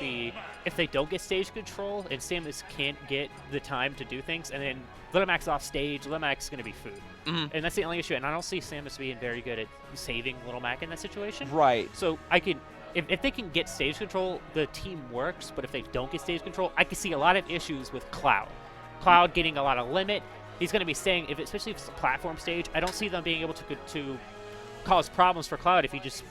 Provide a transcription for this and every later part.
be if they don't get stage control and Samus can't get the time to do things, and then Little Mac's off stage, Little Mac's going to be food. And that's the only issue. And I don't see Samus being very good at saving Little Mac in that situation. Right. So I could, if they can get stage control, the team works. But if they don't get stage control, I could see a lot of issues with Cloud. Cloud getting a lot of limit. He's going to be staying, especially if it's a platform stage. I don't see them being able to cause problems for Cloud if he just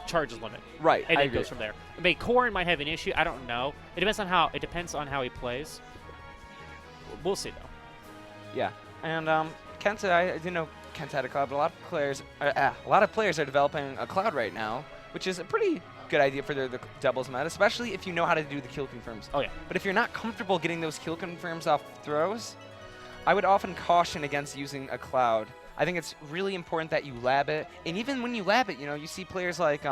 charges limit. Right. And then goes from there. I mean, Corrin might have an issue. I don't know. It depends on how he plays. We'll see though. Yeah. And Kenta, I didn't know Kenta had a Cloud, but a lot of players are developing a Cloud right now, which is a pretty good idea for the doubles meta, especially if you know how to do the kill confirms. Oh yeah. But if you're not comfortable getting those kill confirms off throws, I would often caution against using a Cloud. I think it's really important that you lab it, and even when you lab it, you see players like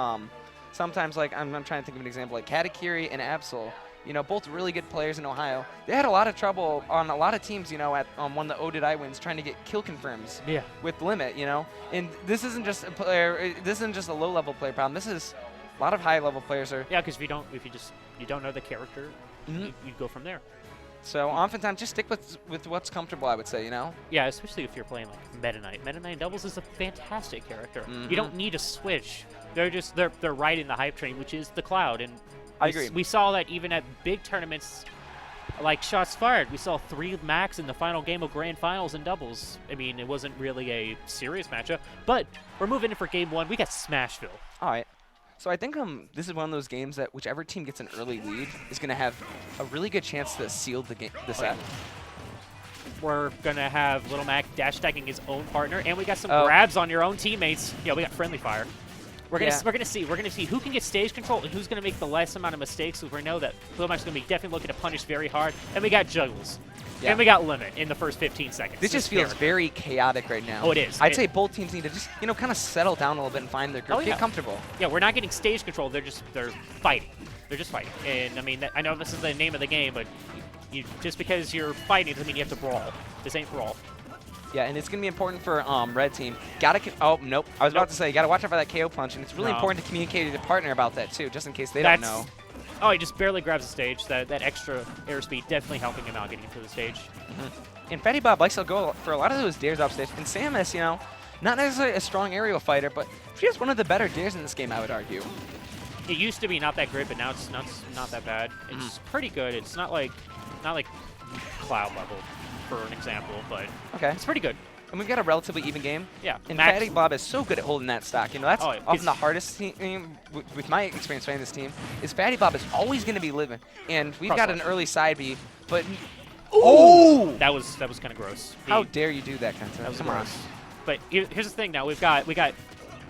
sometimes like I'm trying to think of an example like Katakiri and Absol. Both really good players in Ohio. They had a lot of trouble on a lot of teams, at one of the O-Did-I wins trying to get kill confirms with limit, And this isn't just a player, this isn't just a low-level player problem. This is a lot of high-level players are. Yeah, because if you don't know the character, you go from there. So oftentimes just stick with what's comfortable, I would say, Yeah, especially if you're playing like Meta Knight. Meta Knight doubles is a fantastic character. You don't need to switch. They're riding the hype train, which is the Cloud, and I agree. We saw that even at big tournaments like Shots Fired. We saw 3 Macs in the final game of Grand Finals in doubles. I mean, it wasn't really a serious matchup, but we're moving in for game 1. We got Smashville. All right. So I think this is one of those games that whichever team gets an early lead is going to have a really good chance to seal the set. We're going to have Little Mac dash attacking his own partner, and we got some grabs on your own teammates. Yeah, we got friendly fire. We're gonna see who can get stage control and who's gonna make the less amount of mistakes. Because we know that Little Mac's gonna be definitely looking to punish very hard. And we got juggles, and we got limit in the first 15 seconds. This just feels very chaotic right now. Oh, it is. I'd say both teams need to just kind of settle down a little bit and find their group, get comfortable. Yeah, we're not getting stage control. They're fighting. They're just fighting. And I mean, I know this is the name of the game, but just because you're fighting doesn't mean you have to brawl. This ain't brawl. Yeah, and it's going to be important for red team. Oh, nope. I was about to say, you got to watch out for that KO punch, and it's really important to communicate to your partner about that, too, just in case they don't know. Oh, he just barely grabs the stage. That extra airspeed definitely helping him out getting into the stage. And Fatyblob likes to go for a lot of those dares off stage. And Samus, not necessarily a strong aerial fighter, but she has one of the better dares in this game, I would argue. It used to be not that great, but now it's not that bad. It's pretty good. It's not like Cloud level, for an example, but it's pretty good. And we've got a relatively even game. Yeah. And Fatyblob is so good at holding that stock. That's often the hardest thing with my experience playing this team is Fatyblob is always going to be living. And we've got an early side B, but that was kind of gross. How dare you do that, Kenta? That was gross. But here's the thing. Now we got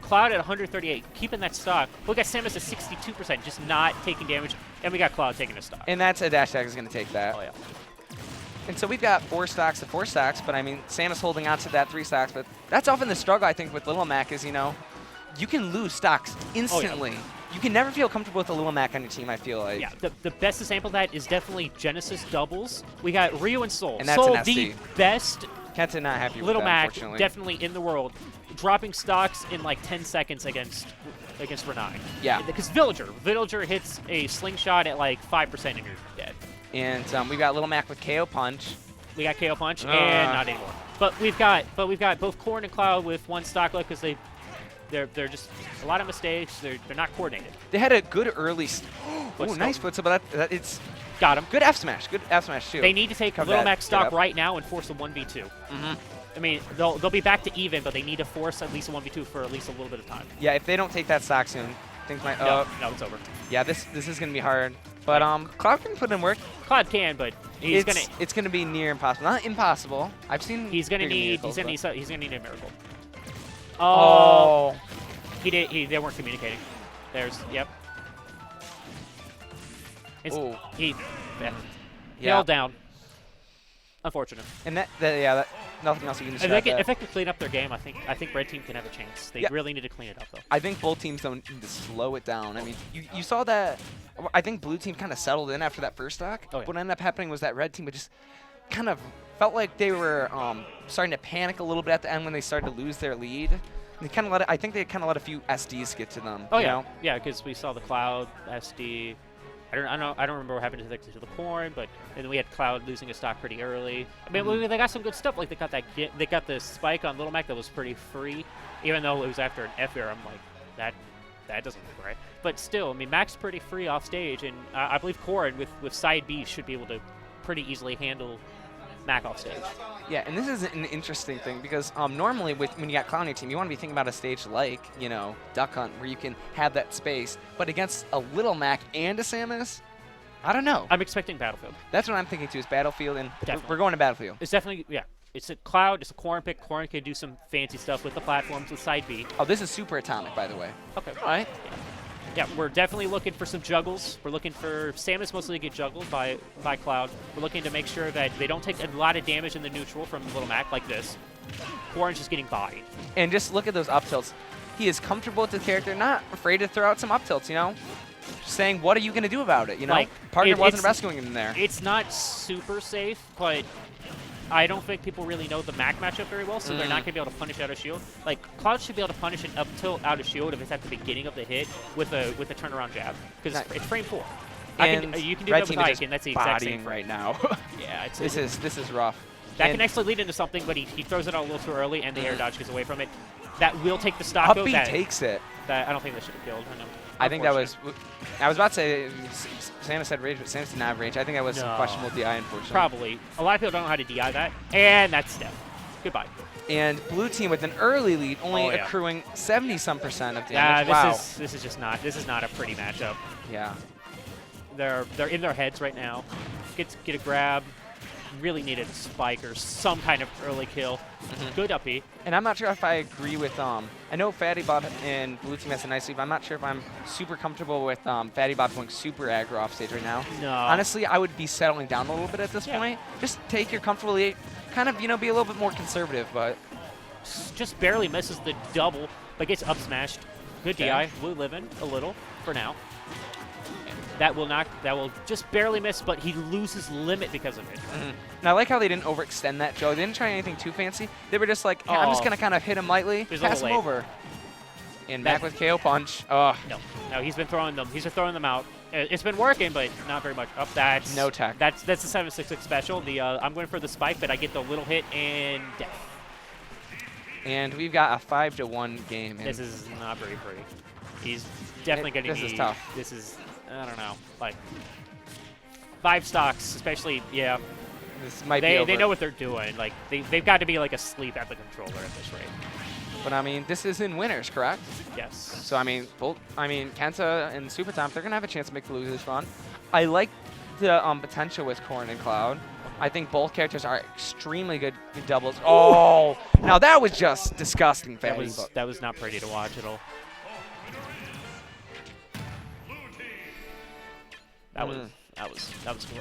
Cloud at 138, keeping that stock. We got Samus at 62%, just not taking damage, and we got Cloud taking a stock. And that's a dash attack is going to take that. Oh yeah. And so we've got 4 stocks to 4 stocks, but I mean, Samus holding on to that 3 stocks. But that's often the struggle, I think, with Little Mac is, you can lose stocks instantly. You can never feel comfortable with a Little Mac on your team, I feel like. Yeah, the best example of that is definitely Genesis doubles. We got Ryu and Soul. And that's Soul, an SD. the best Kenta not happy Little with that, Mac unfortunately. definitely in the world. Dropping stocks in like 10 seconds against Renai. Yeah. Because Villager hits a slingshot at like 5% and you're dead. And we've got Little Mac with KO Punch. We got KO Punch, and not anymore. But we've got both Corrin and Cloud with 1 stock left because they're just a lot of mistakes. They're not coordinated. They had a good early. Oh, nice foot. But it's got him. Good F smash. Good F smash too. They need to take Little Mac stock right now and force a 1v2. I mean, they'll be back to even, but they need to force at least a 1v2 for at least a little bit of time. Yeah, if they don't take that stock soon, things might. No, it's over. Yeah, this is gonna be hard. But Cloud can put in work. Cloud can, but it's gonna be near impossible. Not impossible. I've seen. He's gonna need a miracle. They weren't communicating. Yep. He held down. Unfortunate. And that nothing else you can if they could clean up their game, I think red team can have a chance. They really need to clean it up though. I think both teams don't need to slow it down. I mean, you saw that. I think blue team kind of settled in after that first stock. What ended up happening was that red team would just kind of felt like they were starting to panic a little bit at the end when they started to lose their lead. And they kind of I think they kind of let a few SDs get to them. Oh yeah, yeah, because we saw the Cloud SD. I don't remember what happened to the Corrin, but and then we had Cloud losing his stock pretty early. I mean, they got some good stuff. Like they got the spike on Little Mac that was pretty free, even though it was after an F air. I'm like that doesn't look right. But still, I mean, Mac's pretty free off stage, and I believe Corrin with side B should be able to pretty easily handle Mac off stage. Yeah, and this is an interesting thing because normally when you got Cloud on your team, you want to be thinking about a stage like, you know, Duck Hunt, where you can have that space. But against a Little Mac and a Samus, I don't know. I'm expecting Battlefield. That's what I'm thinking too, is Battlefield, and Definitely. we're going to Battlefield. It's definitely, yeah. It's a Cloud, it's a Corrin pick. Corrin can do some fancy stuff with the platforms with side B. Oh, this is Super Atomic, by the way. Okay. All right. Yeah, we're definitely looking for some juggles. We're looking for Samus mostly to get juggled by Cloud. We're looking to make sure that they don't take a lot of damage in the neutral from Little Mac like this. Corrin's just getting bodied. And just look at those up tilts. He is comfortable with the character, not afraid to throw out some up tilts, you know? Just saying, what are you going to do about it, you know? Like, Partner wasn't rescuing him there. It's not super safe, but I don't think people really know the Mac matchup very well, so they're not going to be able to punish out of shield. Like, Cloud should be able to punish an up tilt out of shield if it's at the beginning of the hit with a turnaround jab, because it's frame 4. You can do that with Ike, and that's the exact same right now. Yeah, this is rough. That can actually lead into something, but he throws it out a little too early, and the air dodge gets away from it. That will take the stock, though. Up takes it. That I don't think that should have killed. I think that was... I was about to say Samus had rage, but Samus did not have rage. I think that was some questionable DI, unfortunately. Probably. A lot of people don't know how to DI that, and that's Steph. Goodbye. And blue team with an early lead, only accruing 70-some% of damage. Yeah, this is just not. This is not a pretty matchup. Yeah. They're in their heads right now. Get a grab. Really needed a spike or some kind of early kill. Good up B. And I'm not sure if I agree with I know Fatyblob and blue team has a nice lead, but I'm not sure if I'm super comfortable with Fatyblob going super aggro off stage right now. No. Honestly, I would be settling down a little bit at this point. Just take your comfortable lead, kind of, you know, be a little bit more conservative, but just barely misses the double, but gets up smashed. Good DI. Blue living a little for now. That will just barely miss, but he loses limit because of it. And I like how they didn't overextend that, Joe. They didn't try anything too fancy. They were just like, hey, I'm just going to kind of hit him lightly, pass him over. And back with KO punch. No, he's been throwing them. He's been throwing them out. It's been working, but not very much. Up, that's no tech. That's the 766 special. I'm going for the spike, but I get the little hit and death. And we've got a 5-1 game. This is not very pretty. He's definitely getting. This is tough. This is. I don't know, like 5 stocks, especially, yeah. This might be over. They know what they're doing. Like they've got to be like asleep at the controller at this rate. But I mean, this is in winners, correct? Yes. So I mean, Kenta and Super Tom, they're gonna have a chance to make the losers run. I like the potential with Corrin and Cloud. I think both characters are extremely good doubles. Oh, now that was just disgusting, Fatty. That was not pretty to watch at all. That was cool.